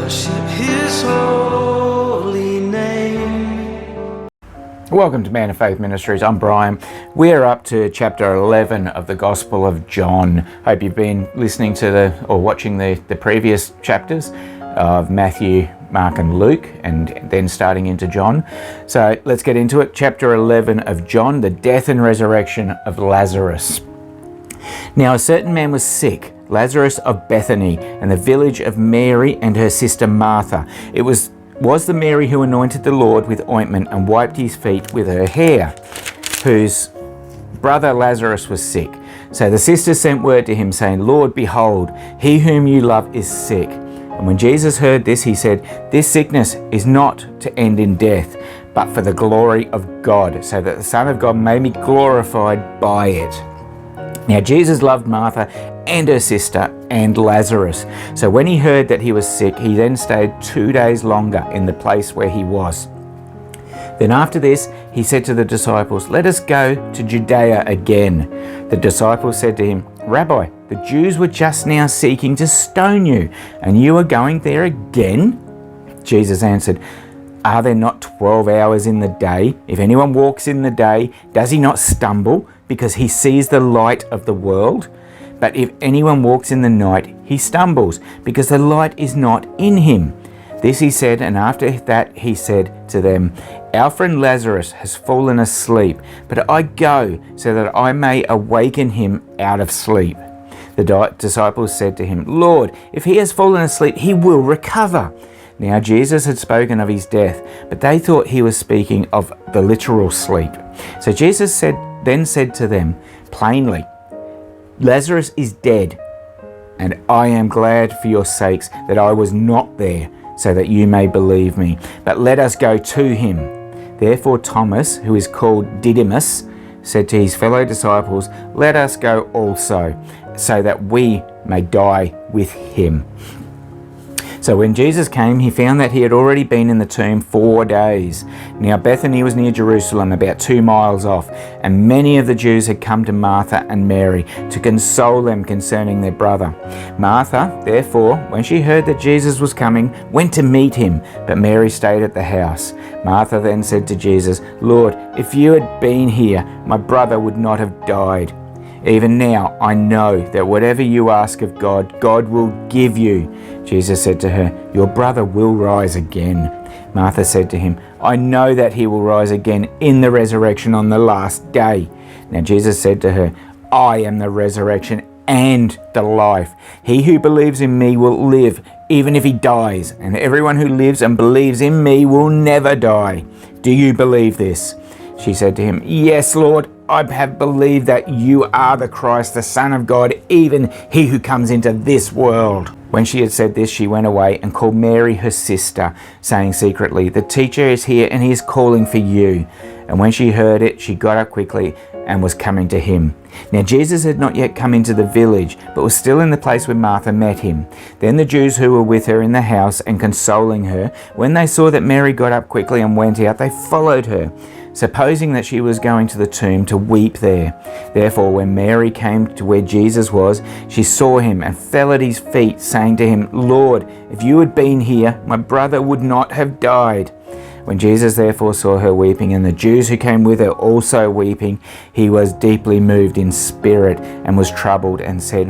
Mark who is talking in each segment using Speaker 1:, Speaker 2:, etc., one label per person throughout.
Speaker 1: worship His holy name.
Speaker 2: Welcome to Man of Faith Ministries. I'm Brian. We're up to chapter 11 of the Gospel of John. Hope you've been listening to or watching the previous chapters of Matthew, Mark and Luke, and then starting into John. So let's get into it. Chapter 11 of John, the death and resurrection of Lazarus. Now a certain man was sick, Lazarus of Bethany, and the village of Mary and her sister Martha. It was the Mary who anointed the Lord with ointment and wiped his feet with her hair, whose brother Lazarus was sick. So the sisters sent word to him, saying, Lord, behold, he whom you love is sick. And when Jesus heard this, he said, This sickness is not to end in death, but for the glory of God, so that the Son of God may be glorified by it. Now Jesus loved Martha and her sister and Lazarus. So when he heard that he was sick, he then stayed 2 days longer in the place where he was. Then after this, he said to the disciples, Let us go to Judea again. The disciples said to him, Rabbi, the Jews were just now seeking to stone you, and you are going there again? Jesus answered, Are there not 12 hours in the day? If anyone walks in the day, does he not stumble, because he sees the light of the world? But if anyone walks in the night, he stumbles, because the light is not in him. This he said, and after that he said to them, Our friend Lazarus has fallen asleep, but I go so that I may awaken him out of sleep. The disciples said to him, Lord, if he has fallen asleep, he will recover. Now Jesus had spoken of his death, but they thought he was speaking of the literal sleep. So Jesus then said to them plainly, Lazarus is dead, and I am glad for your sakes that I was not there, so that you may believe me. But let us go to him. Therefore Thomas, who is called Didymus, said to his fellow disciples, Let us go also, so that we may die with him. So when Jesus came, he found that he had already been in the tomb 4 days. Now Bethany was near Jerusalem, about 2 miles off, and many of the Jews had come to Martha and Mary to console them concerning their brother. Martha, therefore, when she heard that Jesus was coming, went to meet him, but Mary stayed at the house. Martha then said to Jesus, Lord, if you had been here, my brother would not have died. Even now I know that whatever you ask of God, God will give you. Jesus said to her, Your brother will rise again. Martha said to him, I know that he will rise again in the resurrection on the last day. Now Jesus said to her, I am the resurrection and the life. He who believes in me will live, even if he dies, and everyone who lives and believes in me will never die. Do you believe this? She said to him, Yes, Lord, I have believed that you are the Christ, the Son of God, even he who comes into this world. When she had said this, she went away and called Mary her sister, saying secretly, The teacher is here and he is calling for you. And when she heard it, she got up quickly and was coming to him. Now Jesus had not yet come into the village, but was still in the place where Martha met him. Then the Jews who were with her in the house and consoling her, when they saw that Mary got up quickly and went out, they followed her, supposing that she was going to the tomb to weep there. Therefore, when Mary came to where Jesus was, she saw him and fell at his feet, saying to him, Lord, if you had been here, my brother would not have died. When Jesus therefore saw her weeping, and the Jews who came with her also weeping, he was deeply moved in spirit and was troubled, and said,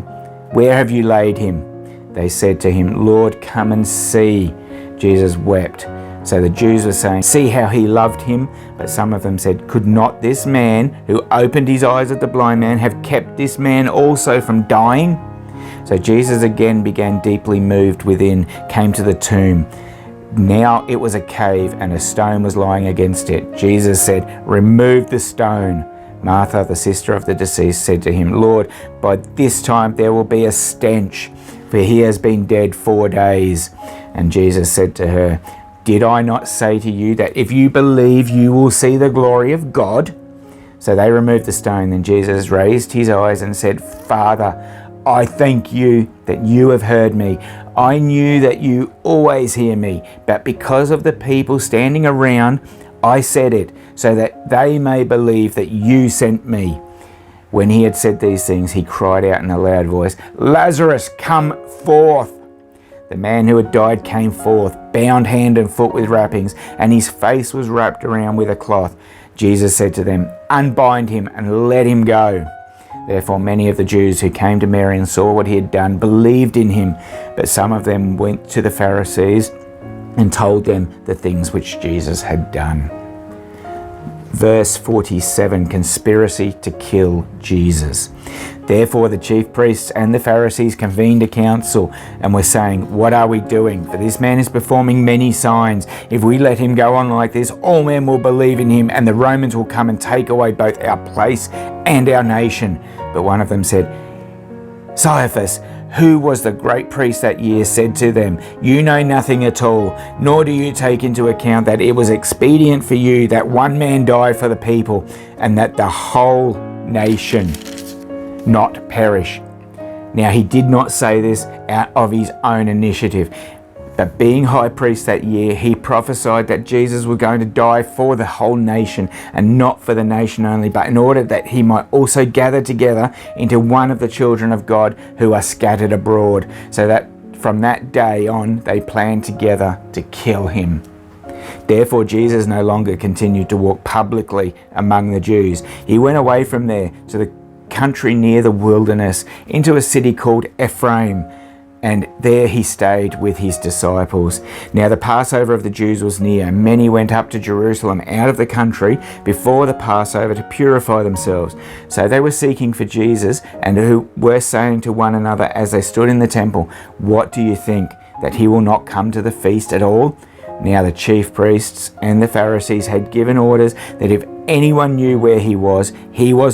Speaker 2: Where have you laid him? They said to him, Lord, come and see. Jesus wept. So the Jews were saying, See how he loved him? But some of them said, Could not this man, who opened his eyes at the blind man, have kept this man also from dying? So Jesus again began deeply moved within, came to the tomb. Now it was a cave, and a stone was lying against it. Jesus said, Remove the stone. Martha, the sister of the deceased, said to him, Lord, by this time there will be a stench, for he has been dead 4 days. And Jesus said to her, Did I not say to you that if you believe, you will see the glory of God? So they removed the stone. Then Jesus raised his eyes and said, Father, I thank you that you have heard me. I knew that you always hear me, but because of the people standing around, I said it, so that they may believe that you sent me. When he had said these things, he cried out in a loud voice, Lazarus, come forth. The man who had died came forth, bound hand and foot with wrappings, and his face was wrapped around with a cloth. Jesus said to them, "Unbind him and let him go." Therefore many of the Jews who came to Mary and saw what he had done believed in him, but some of them went to the Pharisees and told them the things which Jesus had done. Verse 47, conspiracy to kill Jesus. Therefore the chief priests and the Pharisees convened a council and were saying, "What are we doing? For this man is performing many signs. If we let him go on like this, all men will believe in him, and the Romans will come and take away both our place and our nation." But one of them said, "Caiaphas, who was the great priest that year, said to them, 'You know nothing at all, nor do you take into account that it was expedient for you that one man die for the people, and that the whole nation not perish.' Now he did not say this out of his own initiative, but being high priest that year, he prophesied that Jesus was going to die for the whole nation, and not for the nation only, but in order that he might also gather together into one of the children of God who are scattered abroad. So that from that day on they planned together to kill him. Therefore Jesus no longer continued to walk publicly among the Jews. He went away from there to the country near the wilderness, into a city called Ephraim, and there he stayed with his disciples. Now the Passover of the Jews was near, and many went up to Jerusalem out of the country before the Passover to purify themselves. So they were seeking for Jesus, and who were saying to one another as they stood in the temple, "What do you think, that he will not come to the feast at all?" Now the chief priests and the Pharisees had given orders that if anyone knew where he was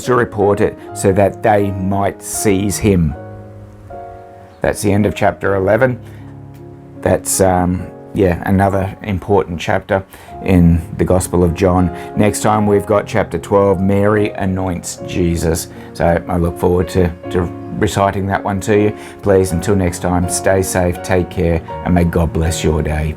Speaker 2: to report it, so that they might seize him. That's the end of chapter 11. That's another important chapter in the Gospel of John. Next time we've got chapter 12, Mary anoints Jesus. So I look forward to reciting that one to you. Please, until next time, stay safe, take care, and may God bless your day.